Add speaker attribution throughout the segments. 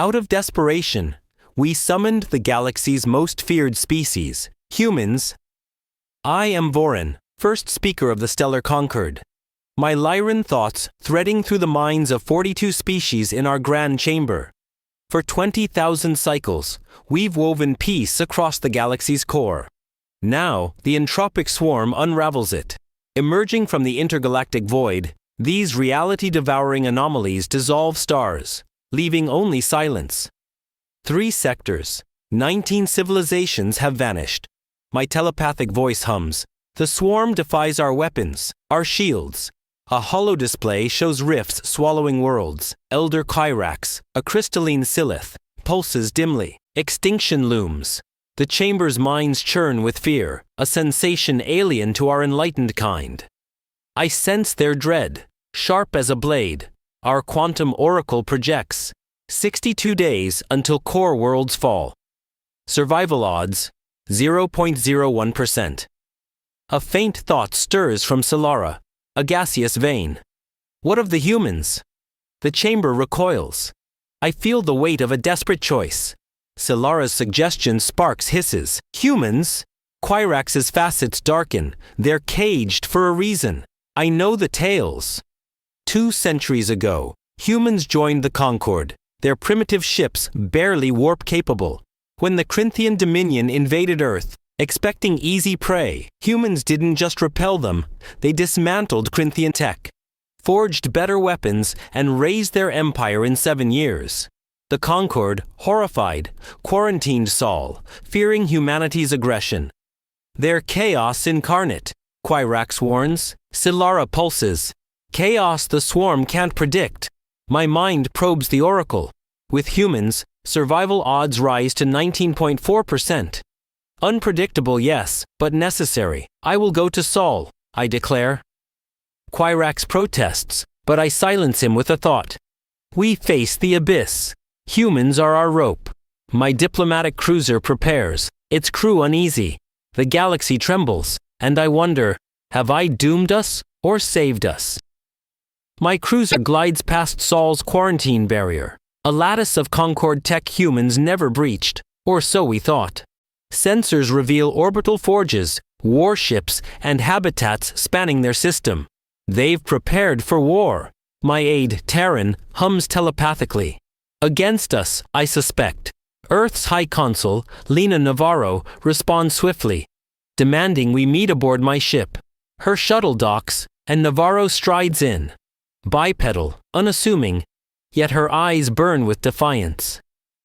Speaker 1: Out of desperation, we summoned the galaxy's most feared species, humans. I am Vorin, first speaker of the Stellar Concord. My Lyran thoughts threading through the minds of 42 species in our grand chamber. For 20,000 cycles, we've woven peace across the galaxy's core. Now, the entropic swarm unravels it. Emerging from the intergalactic void, these reality-devouring anomalies dissolve stars, leaving only silence. 3 sectors, 19 civilizations have vanished. My telepathic voice hums. The swarm defies our weapons, our shields. A holodisplay shows rifts swallowing worlds. Elder Kyrax, a crystalline Silith, pulses dimly. Extinction looms. The chamber's minds churn with fear, a sensation alien to our enlightened kind. I sense their dread, sharp as a blade. Our quantum oracle projects 62 days until core worlds fall. Survival odds, 0.01%. A faint thought stirs from Solara, a gaseous vein. What of the humans? The chamber recoils. I feel the weight of a desperate choice. Solara's suggestion sparks hisses. Humans? Kyrax's facets darken. They're caged for a reason. I know the tales. 2 centuries ago, humans joined the Concord, their primitive ships barely warp-capable. When the Corinthian Dominion invaded Earth, expecting easy prey, humans didn't just repel them, they dismantled Corinthian tech, forged better weapons, and raised their empire in 7 years. The Concord, horrified, quarantined Sol, fearing humanity's aggression. They're chaos incarnate, Kyrax warns. Solara pulses. Chaos the swarm can't predict. My mind probes the oracle. With humans, survival odds rise to 19.4%. Unpredictable, yes, but necessary. I will go to Sol, I declare. Kyrax protests, but I silence him with a thought. We face the abyss. Humans are our rope. My diplomatic cruiser prepares, its crew uneasy. The galaxy trembles, and I wonder, have I doomed us or saved us? My cruiser glides past Sol's quarantine barrier, a lattice of Concord tech humans never breached, or so we thought. Sensors reveal orbital forges, warships, and habitats spanning their system. They've prepared for war. My aide, Terran, hums telepathically. Against us, I suspect. Earth's High Consul, Lena Navarro, responds swiftly, demanding we meet aboard my ship. Her shuttle docks, and Navarro strides in. Bipedal, unassuming, yet her eyes burn with defiance.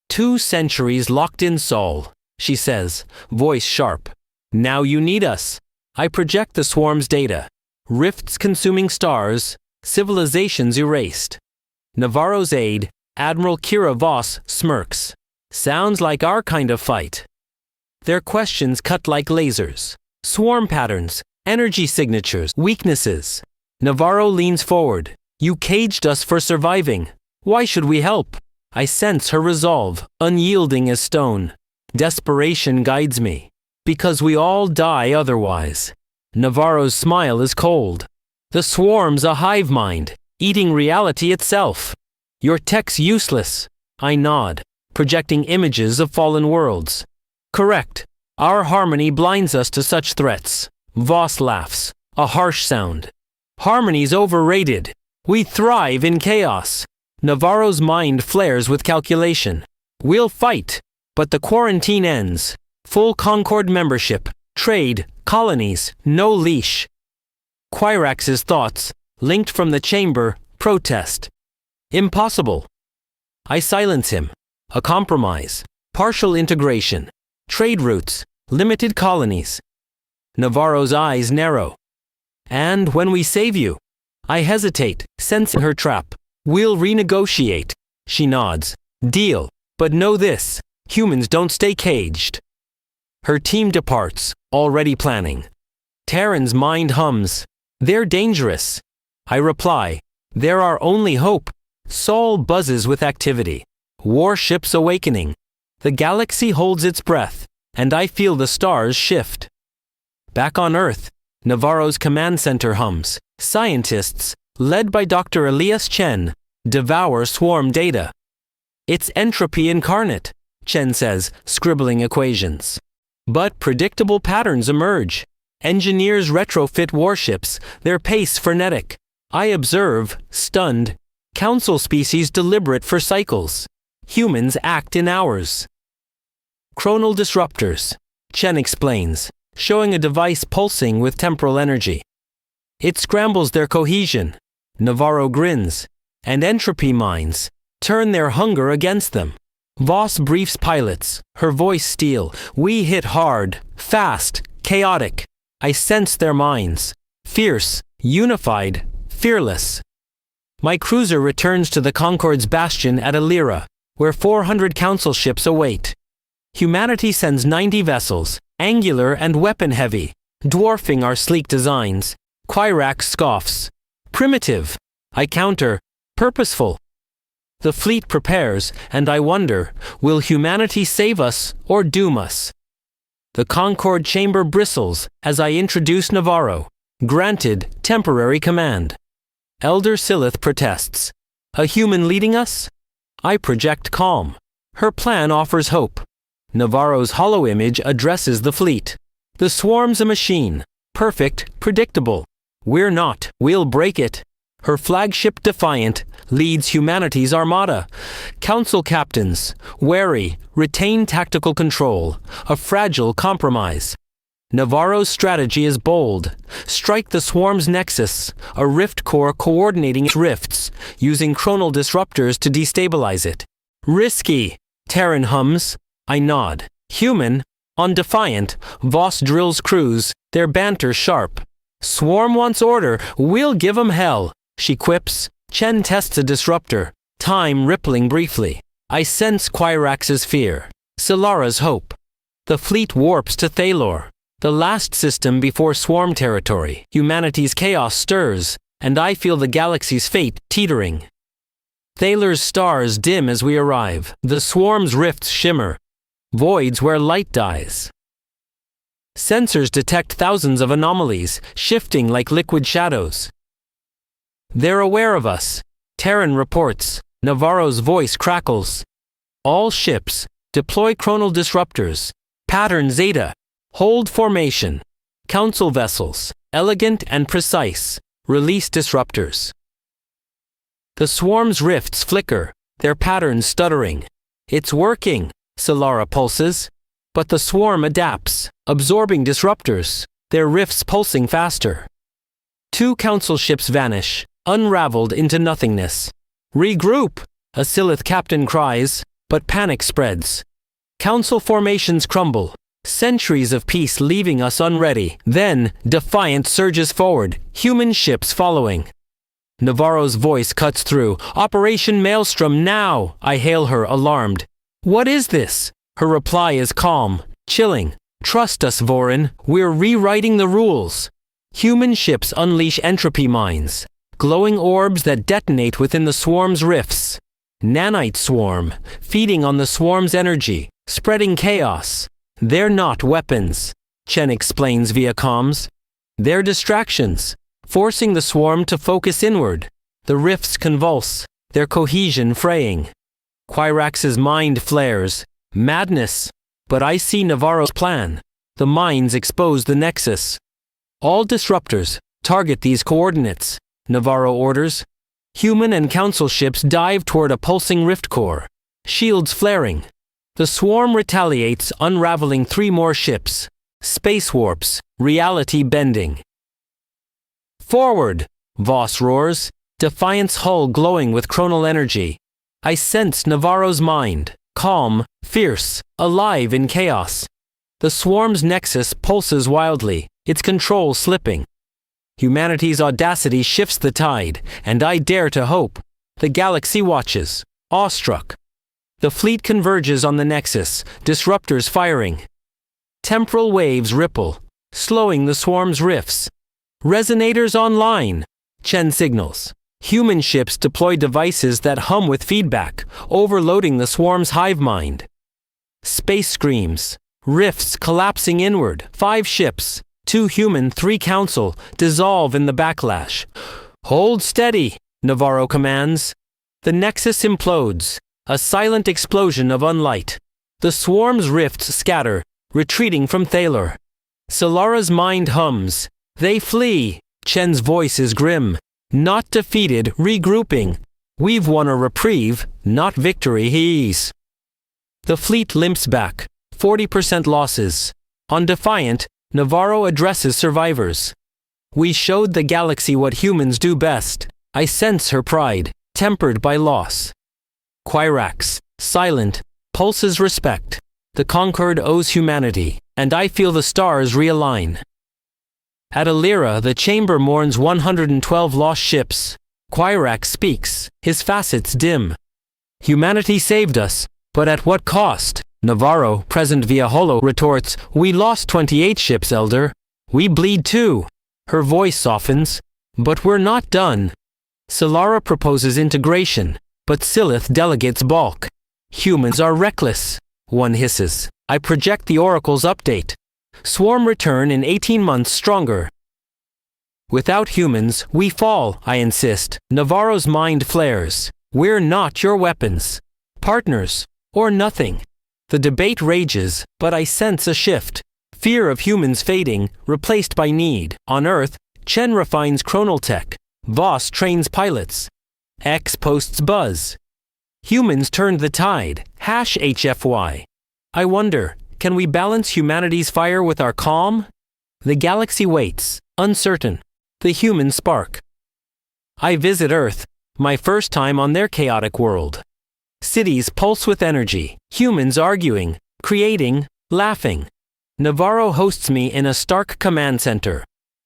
Speaker 1: 2 centuries locked in Sol, she says, voice sharp. Now you need us. I project the swarm's data. Rifts consuming stars, civilizations erased. Navarro's aide, Admiral Kira Voss, smirks. Sounds like our kind of fight. Their questions cut like lasers. Swarm patterns, energy signatures, weaknesses. Navarro leans forward. You caged us for surviving. Why should we help? I sense her resolve, unyielding as stone. Desperation guides me. Because we all die otherwise. Navarro's smile is cold. The swarm's a hive mind, eating reality itself. Your tech's useless. I nod, projecting images of fallen worlds. Correct. Our harmony blinds us to such threats. Voss laughs, a harsh sound. Harmony's overrated. We thrive in chaos. Navarro's mind flares with calculation. We'll fight, but the quarantine ends. Full Concord membership, trade, colonies, no leash. Kyrax's thoughts, linked from the chamber, protest. Impossible. I silence him. A compromise. Partial integration. Trade routes. Limited colonies. Navarro's eyes narrow. And when we save you? I hesitate, sensing her trap. We'll renegotiate. She nods. Deal. But know this. Humans don't stay caged. Her team departs, already planning. Terran's mind hums. They're dangerous. I reply. They're our only hope. Sol buzzes with activity. Warships awakening. The galaxy holds its breath, and I feel the stars shift. Back on Earth, Navarro's command center hums. Scientists, led by Dr. Elias Chen, devour swarm data. It's entropy incarnate, Chen says, scribbling equations. But predictable patterns emerge. Engineers retrofit warships, their pace frenetic. I observe, stunned. Council species deliberate for cycles. Humans act in hours. Chronal disruptors, Chen explains, showing a device pulsing with temporal energy. It scrambles their cohesion. Navarro grins. And entropy mines turn their hunger against them. Voss briefs pilots, her voice steel. We hit hard, fast, chaotic. I sense their minds. Fierce, unified, fearless. My cruiser returns to the Concorde's bastion at Illyra, where 400 council ships await. Humanity sends 90 vessels, angular and weapon-heavy, dwarfing our sleek designs. Quirax scoffs. Primitive. I counter. Purposeful. The fleet prepares, and I wonder, will humanity save us or doom us? The Concorde chamber bristles as I introduce Navarro. Granted, temporary command. Elder Silith protests. A human leading us? I project calm. Her plan offers hope. Navarro's hollow image addresses the fleet. The swarm's a machine. Perfect, predictable. We're not. We'll break it. Her flagship Defiant leads humanity's armada. Council captains, wary, retain tactical control, a fragile compromise. Navarro's strategy is bold. Strike the swarm's nexus, a rift core coordinating its rifts, using chronal disruptors to destabilize it. Risky, Terran hums. I nod. Human, on Defiant, Voss drills crews, their banter sharp. Swarm wants order, we'll give 'em hell, she quips. Chen tests a disruptor, time rippling briefly. I sense Quirax's fear, Solara's hope. The fleet warps to Thalor, the last system before swarm territory. Humanity's chaos stirs, and I feel the galaxy's fate teetering. Thalor's stars dim as we arrive, the swarm's rifts shimmer, voids where light dies. Sensors detect thousands of anomalies, shifting like liquid shadows. They're aware of us, Terran reports. Navarro's voice crackles. All ships, deploy chronal disruptors. Pattern Zeta, hold formation. Council vessels, elegant and precise, release disruptors. The swarm's rifts flicker, their patterns stuttering. It's working, Solara pulses. But the swarm adapts, absorbing disruptors, their rifts pulsing faster. 2 council ships vanish, unraveled into nothingness. Regroup, a Silith captain cries, but panic spreads. Council formations crumble, centuries of peace leaving us unready. Then, Defiant surges forward, human ships following. Navarro's voice cuts through. Operation Maelstrom now, I hail her, alarmed. What is this? Her reply is calm, chilling. Trust us, Vorin, we're rewriting the rules. Human ships unleash entropy mines, glowing orbs that detonate within the swarm's rifts. Nanite swarm, feeding on the swarm's energy, spreading chaos. They're not weapons, Chen explains via comms. They're distractions, forcing the swarm to focus inward. The rifts convulse, their cohesion fraying. Quirax's mind flares. Madness. But I see Navarro's plan. The mines expose the nexus. All disruptors, target these coordinates, Navarro orders. Human and council ships dive toward a pulsing rift core, shields flaring. The swarm retaliates, unraveling 3 more ships. Space warps, reality bending. Forward, Voss roars, Defiant's hull glowing with chronal energy. I sense Navarro's mind. Calm, fierce, alive in chaos. The swarm's nexus pulses wildly, its control slipping. Humanity's audacity shifts the tide, and I dare to hope. The galaxy watches, awestruck. The fleet converges on the nexus, disruptors firing. Temporal waves ripple, slowing the swarm's rifts. Resonators online, Chen signals. Human ships deploy devices that hum with feedback, overloading the swarm's hive mind. Space screams, rifts collapsing inward. 5 ships, 2 human, 3 council, dissolve in the backlash. Hold steady, Navarro commands. The nexus implodes, A silent explosion of unlight. The swarm's rifts scatter, retreating from Thalor. Solara's mind hums. They flee. Chen's voice is grim. Not defeated, regrouping. We've won a reprieve, not victory, he's. The fleet limps back. 40% losses. On Defiant, Navarro addresses survivors. We showed the galaxy what humans do best. I sense her pride, tempered by loss. Quirax, silent, pulses respect. The conquered owes humanity, and I feel the stars realign. At Alira, the chamber mourns 112 lost ships. Quirax speaks, his facets dim. Humanity saved us, but at what cost? Navarro, present via holo, retorts, we lost 28 ships, Elder. We bleed too. Her voice softens. But we're not done. Solara proposes integration, but Silith delegates balk. Humans are reckless. One hisses. I project the Oracle's update. Swarm return in 18 months stronger. Without humans, we fall, I insist. Navarro's mind flares. We're not your weapons. Partners, or nothing. The debate rages, but I sense a shift. Fear of humans fading, replaced by need. On Earth, Chen refines chronal tech. Voss trains pilots. X posts buzz. Humans turned the tide. HFY. I wonder, can we balance humanity's fire with our calm? The galaxy waits, uncertain. The human spark. I visit Earth, my first time on their chaotic world. Cities pulse with energy, humans arguing, creating, laughing. Navarro hosts me in a stark command center.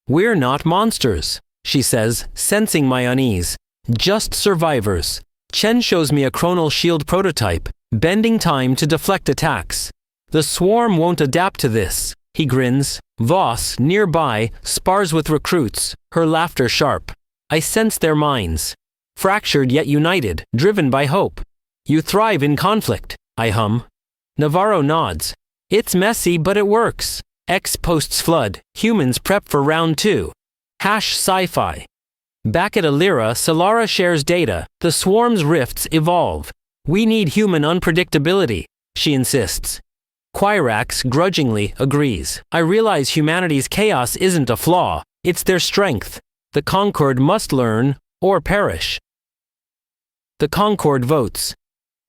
Speaker 1: We're not monsters, she says, sensing my unease. Just survivors. Chen shows me a chronal shield prototype, bending time to deflect attacks. The swarm won't adapt to this, he grins. Voss, nearby, spars with recruits, her laughter sharp. I sense their minds. Fractured yet united, driven by hope. You thrive in conflict, I hum. Navarro nods. It's messy, but it works. X posts flood, humans prep for round 2. Sci-Fi. Back at Alira, Solara shares data. The swarm's rifts evolve. We need human unpredictability, she insists. Quirax grudgingly agrees. I realize humanity's chaos isn't a flaw, it's their strength. The Concord must learn, or perish. The Concord votes.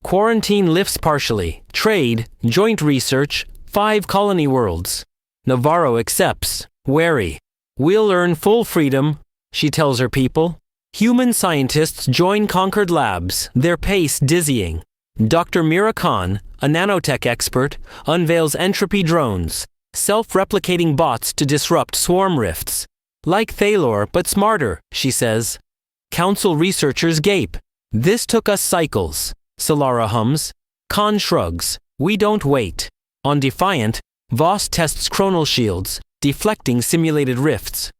Speaker 1: Quarantine lifts partially. Trade, joint research, 5 colony worlds. Navarro accepts, wary. We'll earn full freedom, she tells her people. Human scientists join Concord labs, their pace dizzying. Dr. Mira Khan, a nanotech expert, unveils entropy drones, self-replicating bots to disrupt swarm rifts. Like Thalor, but smarter, she says. Council researchers gape. This took us cycles, Solara hums. Khan shrugs. We don't wait. On Defiant, Voss tests chronal shields, deflecting simulated rifts.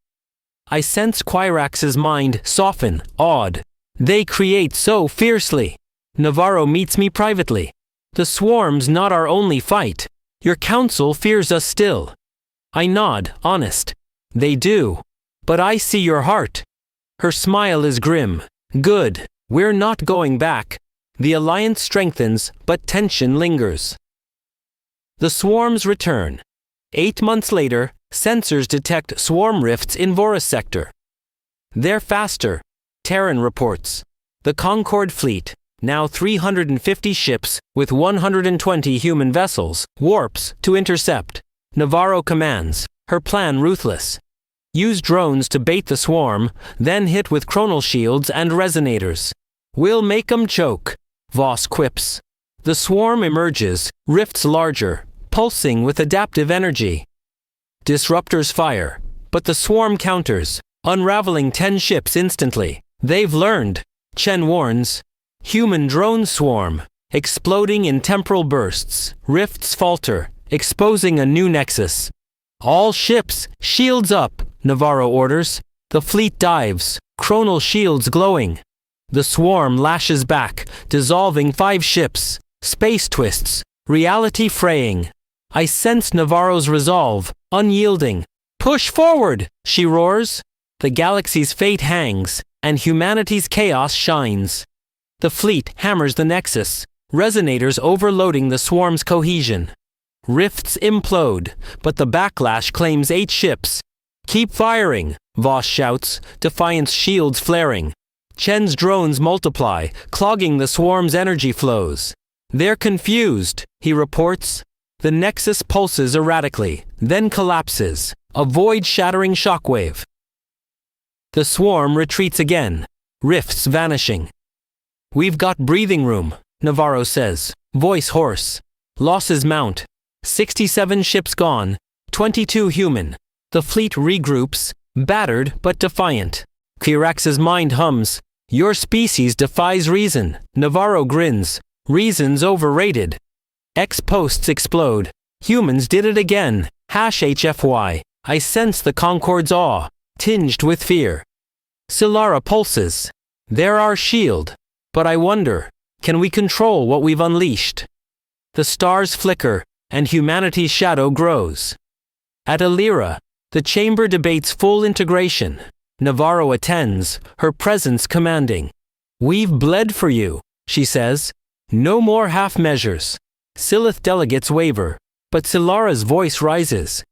Speaker 1: I sense Quirax's mind soften, awed. They create so fiercely. Navarro meets me privately. The swarm's not our only fight. Your council fears us still. I nod, honest. They do. But I see your heart. Her smile is grim. Good. We're not going back. The alliance strengthens, but tension lingers. The swarms return. 8 months later, sensors detect swarm rifts in Vorus sector. They're faster, Terran reports. The Concord fleet, now 350 ships with 120 human vessels, warps to intercept. Navarro commands, her plan ruthless. Use drones to bait the swarm, then hit with chronal shields and resonators. We'll make 'em choke, Voss quips. The swarm emerges, rifts larger, pulsing with adaptive energy. Disruptors fire, but the swarm counters, unraveling 10 ships instantly. They've learned, Chen warns. Human drone swarm, exploding in temporal bursts, rifts falter, exposing a new nexus. All ships, shields up, Navarro orders. The fleet dives, chronal shields glowing. The swarm lashes back, dissolving 5 ships. Space twists, reality fraying. I sense Navarro's resolve, unyielding. Push forward, she roars. The galaxy's fate hangs, and humanity's chaos shines. The fleet hammers the nexus, resonators overloading the swarm's cohesion. Rifts implode, but the backlash claims 8 ships. Keep firing, Voss shouts, Defiance shields flaring. Chen's drones multiply, clogging the swarm's energy flows. They're confused, he reports. The nexus pulses erratically, then collapses, a void-shattering shockwave. The swarm retreats again, rifts vanishing. We've got breathing room, Navarro says, voice hoarse. Losses mount. 67 ships gone, 22 human. The fleet regroups, battered but defiant. Kirax's mind hums. Your species defies reason, Navarro grins. Reason's overrated. X-posts explode. Humans did it again. #HFY. I sense the Concorde's awe, tinged with fear. Solara pulses. They're our shield. But I wonder, can we control what we've unleashed? The stars flicker, and humanity's shadow grows. At Alira, the chamber debates full integration. Navarro attends, her presence commanding. We've bled for you, she says. No more half measures. Silith delegates waver, but Solara's voice rises.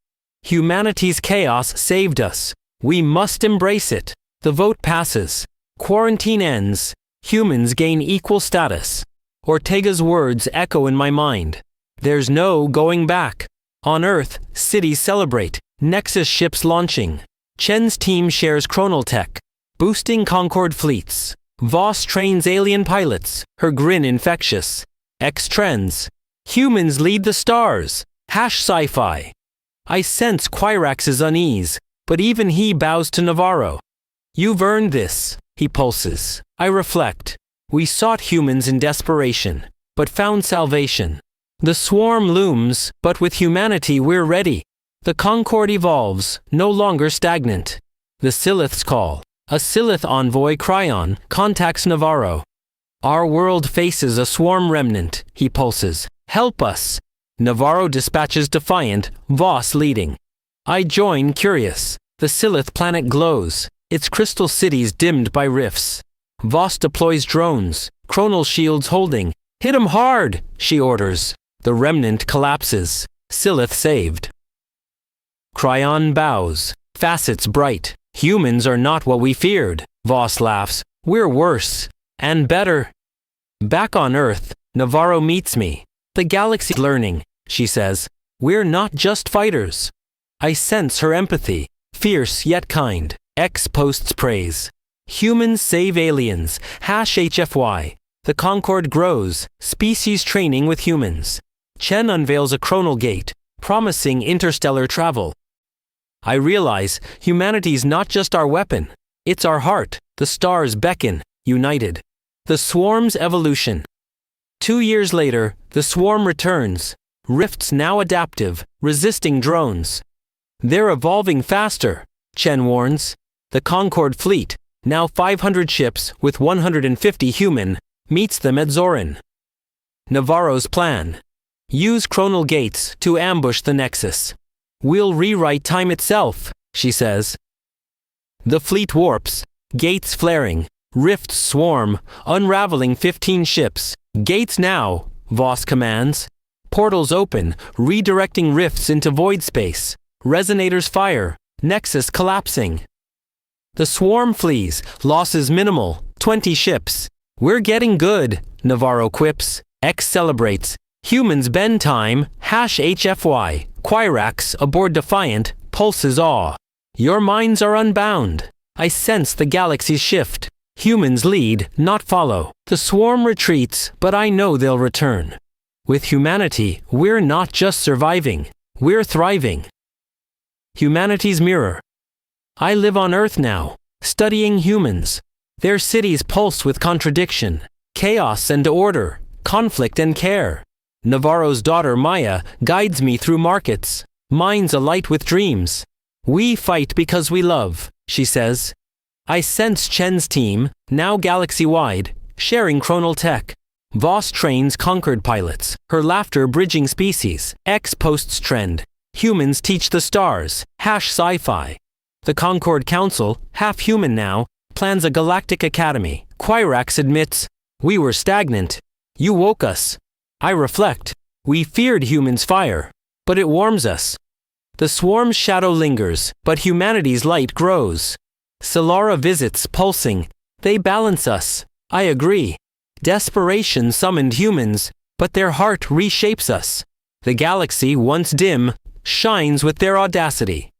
Speaker 1: Humanity's chaos saved us. We must embrace it. The vote passes. Quarantine ends. Humans gain equal status. Ortega's words echo in my mind. There's no going back. On Earth, cities celebrate. Nexus ships launching. Chen's team shares chronal tech, boosting Concorde fleets. Voss trains alien pilots, her grin infectious. X trends. Humans lead the stars. #Sci-Fi. I sense Quirax's unease, but even he bows to Navarro. You've earned this, he pulses. I reflect. We sought humans in desperation, but found salvation. The swarm looms, but with humanity we're ready. The Concorde evolves, no longer stagnant. The Siliths call. A Silith envoy, Cryon, contacts Navarro. Our world faces a swarm remnant, he pulses. Help us. Navarro dispatches defiant, Voss leading. I join curious. The Silith planet glows, its crystal cities dimmed by rifts. Voss deploys drones, chronal shields holding. Hit 'em hard, she orders. The remnant collapses. Silith saved. Cryon bows, facets bright. Humans are not what we feared, Voss laughs. We're worse. And better. Back on Earth, Navarro meets me. The galaxy's learning, she says. We're not just fighters. I sense her empathy, fierce yet kind. X posts praise. Humans save aliens, #HFY. The Concorde grows, species training with humans. Chen unveils a chronal gate, promising interstellar travel. I realize humanity's not just our weapon, it's our heart. The stars beckon, united. The swarm's evolution. 2 years later, the swarm returns. Rifts now adaptive, resisting drones. They're evolving faster, Chen warns. The Concorde fleet, now 500 ships with 150 human, meets them at Zorin. Navarro's plan. Use chronal gates to ambush the Nexus. We'll rewrite time itself, she says. The fleet warps, gates flaring, rifts swarm, unraveling 15 ships. Gates now, Voss commands. Portals open, redirecting rifts into void space. Resonators fire, Nexus collapsing. The swarm flees, losses minimal, 20 ships. We're getting good, Navarro quips. X celebrates. Humans bend time, #HFY. Quirax, aboard Defiant, pulses awe. Your minds are unbound. I sense the galaxy's shift. Humans lead, not follow. The swarm retreats, but I know they'll return. With humanity, we're not just surviving, we're thriving. Humanity's mirror. I live on Earth now, studying humans. Their cities pulse with contradiction, chaos and order, conflict and care. Navarro's daughter Maya guides me through markets, minds alight with dreams. We fight because we love, she says. I sense Chen's team, now galaxy-wide, sharing chronal tech. Voss trains Concorde pilots, her laughter bridging species. X posts trend. Humans teach the stars, #Sci-Fi. The Concorde Council, half human now, plans a galactic academy. Quirax admits, we were stagnant. You woke us. I reflect. We feared humans' fire, but it warms us. The swarm's shadow lingers, but humanity's light grows. Solara visits, pulsing. They balance us. I agree. Desperation summoned humans, but their heart reshapes us. The galaxy, once dim, shines with their audacity.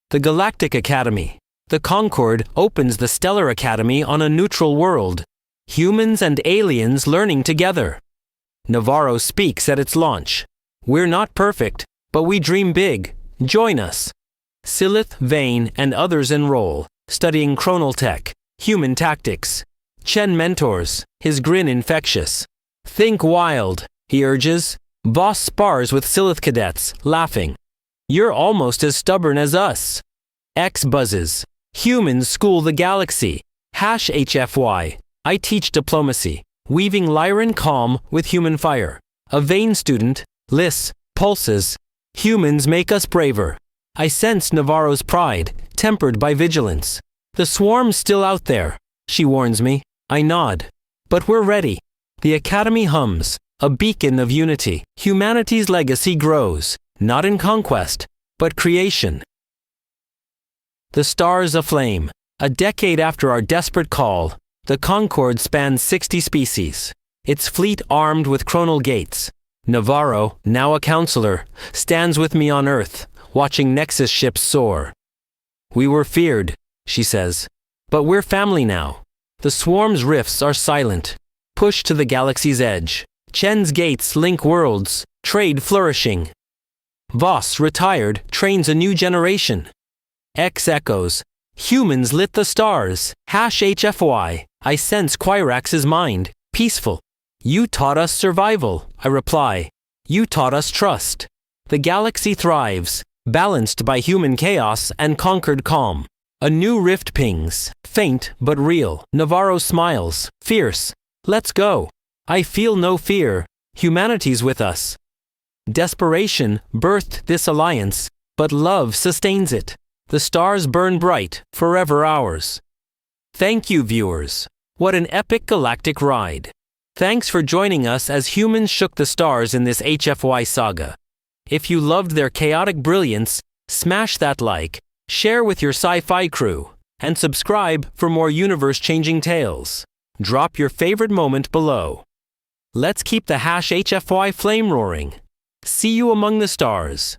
Speaker 1: The Galactic Academy. The Concord opens the Stellar Academy on a neutral world. Humans and aliens learning together. Navarro speaks at its launch. We're not perfect, but we dream big. Join us. Silith, Vane, and others enroll, studying chronal tech, human tactics. Chen mentors, his grin infectious. Think wild, he urges. Voss spars with Silith cadets, laughing. You're almost as stubborn as us. X buzzes. Humans school the galaxy. HFY. I teach diplomacy, weaving Lyran calm with human fire. A Vane student, Liss, pulses. Humans make us braver. I sense Navarro's pride, tempered by vigilance. The swarm's still out there, she warns me. I nod. But we're ready. The Academy hums, a beacon of unity. Humanity's legacy grows, not in conquest, but creation. The stars aflame. A decade after our desperate call, the Concorde spans 60 species. Its fleet armed with chronal gates. Navarro, now a counselor, stands with me on Earth, watching Nexus ships soar. We were feared, she says. But we're family now. The swarm's rifts are silent, pushed to the galaxy's edge. Chen's gates link worlds, trade flourishing. Voss, retired, trains a new generation. X echoes. Humans lit the stars. HFY. I sense Quirax's mind, peaceful. You taught us survival, I reply. You taught us trust. The galaxy thrives, balanced by human chaos and conquered calm. A new rift pings, faint but real. Navarro smiles, fierce. Let's go. I feel no fear. Humanity's with us. Desperation birthed this alliance, but love sustains it. The stars burn bright, forever ours. Thank you, viewers. What an epic galactic ride. Thanks for joining us as humans shook the stars in this HFY saga. If you loved their chaotic brilliance, smash that like, share with your sci-fi crew, and subscribe for more universe-changing tales. Drop your favorite moment below. Let's keep the HFY flame roaring. See you among the stars.